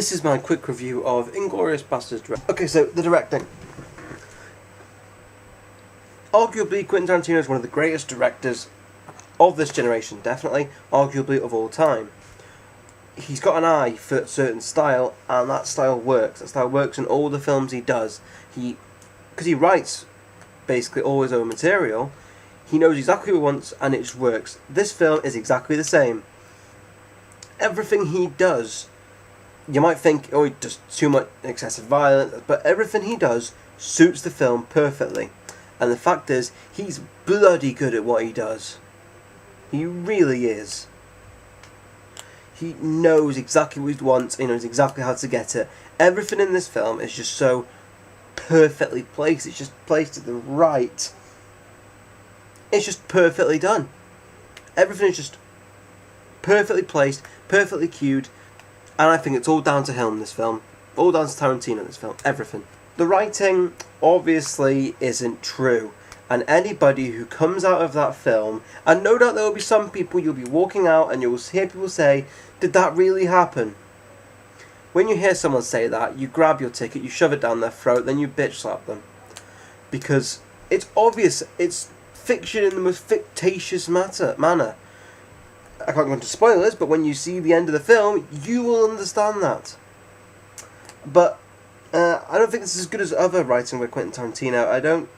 This is my quick review of Inglorious Basterds. Okay, so the directing. Arguably, Quentin Tarantino is one of the greatest directors of this generation, definitely, arguably of all time. He's got an eye for a certain style, and that style works. That style works in all the films he does. Because he writes basically all his own material, he knows exactly what he wants, and it just works. This film is exactly the same. Everything he does, you might think, oh, he does too much excessive violence, but everything he does suits the film perfectly. And the fact is, he's bloody good at what he does. He really is. He knows exactly what he wants, he knows exactly how to get it. Everything in this film is just so perfectly placed. It's just placed at the right. It's just perfectly done. Everything is just perfectly placed, perfectly cued, and I think it's all down to him in this film. All down to Tarantino in this film. Everything. The writing obviously isn't true, and anybody who comes out of that film, and no doubt there will be some people, you'll be walking out and you'll hear people say, did that really happen? When you hear someone say that, you grab your ticket, you shove it down their throat, then you bitch slap them. Because it's obvious, it's fiction in the most fictitious manner. I can't go into spoilers, but when you see the end of the film, you will understand that. But I don't think this is as good as other writing by Quentin Tarantino.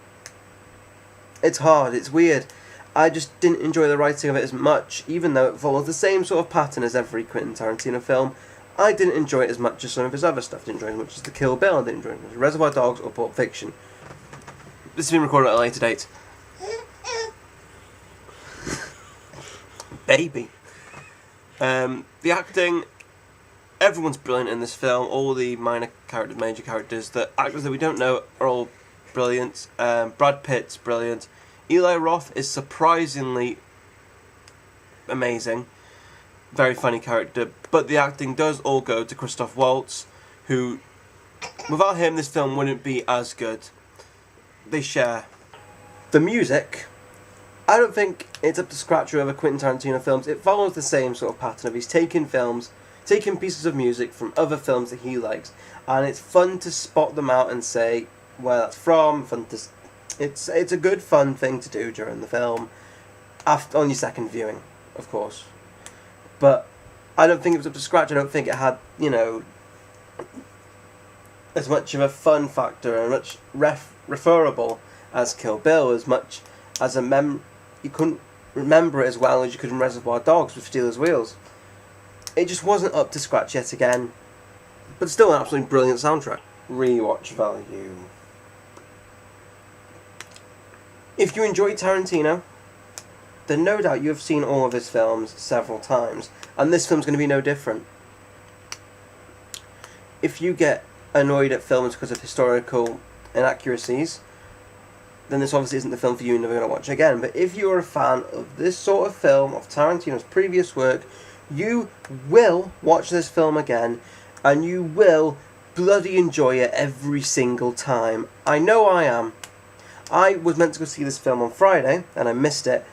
It's hard, it's weird. I just didn't enjoy the writing of it as much, even though it follows the same sort of pattern as every Quentin Tarantino film. I didn't enjoy it as much as some of his other stuff. I didn't enjoy it as much as The Kill Bill. I didn't enjoy it as much as Reservoir Dogs or Pulp Fiction. This has been recorded at a later date. Baby. The acting, everyone's brilliant in this film. All the minor characters, major characters, the actors that we don't know are all brilliant. Brad Pitt's brilliant. Eli Roth is surprisingly amazing. Very funny character. But the acting does all go to Christoph Waltz, who, without him, this film wouldn't be as good. They share. The music, I don't think it's up to scratch with other Quentin Tarantino films. It follows the same sort of pattern of he's taking pieces of music from other films that he likes, and it's fun to spot them out and say where that's from. It's a good fun thing to do during the film, on your second viewing, of course. But I don't think it was up to scratch. I don't think it had, as much of a fun factor and much referable as Kill Bill, as much as you couldn't remember it as well as you could in Reservoir Dogs with Stealers Wheels. It just wasn't up to scratch yet again, but still an absolutely brilliant soundtrack. Rewatch value. If you enjoy Tarantino, then no doubt you have seen all of his films several times, and this film's going to be no different. If you get annoyed at films because of historical inaccuracies, then this obviously isn't the film for you, you're never going to watch it again. But if you're a fan of this sort of film, of Tarantino's previous work, you will watch this film again, and you will bloody enjoy it every single time. I know I am. I was meant to go see this film on Friday, and I missed it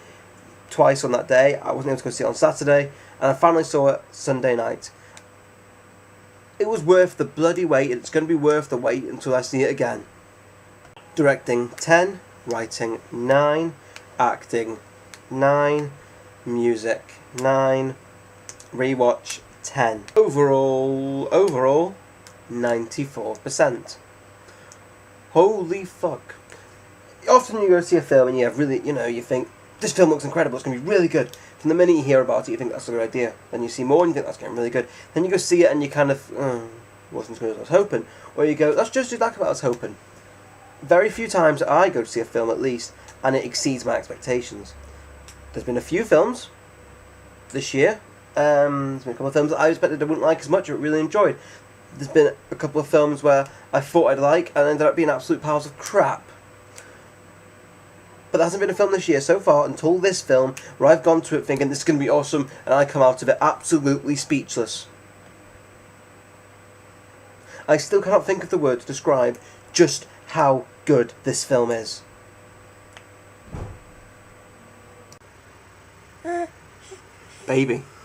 twice on that day. I wasn't able to go see it on Saturday, and I finally saw it Sunday night. It was worth the bloody wait, and it's going to be worth the wait until I see it again. Directing 10, writing 9, acting 9, music 9, rewatch 10. Overall 94%. Holy fuck. Often you go to see a film and you have really, you think, this film looks incredible, it's going to be really good. From the minute you hear about it, you think that's a good idea. Then you see more and you think that's getting really good. Then you go see it and you kind of, wasn't as good as I was hoping. Or you go, that's just exactly what I was hoping. Very few times I go to see a film, at least, and it exceeds my expectations. There's been a few films this year. There's been a couple of films that I expected I wouldn't like as much, but really enjoyed. There's been a couple of films where I thought I'd like and ended up being absolute piles of crap. But there hasn't been a film this year so far until this film where I've gone to it thinking this is going to be awesome, and I come out of it absolutely speechless. I still cannot think of the word to describe just how good this film is. Baby.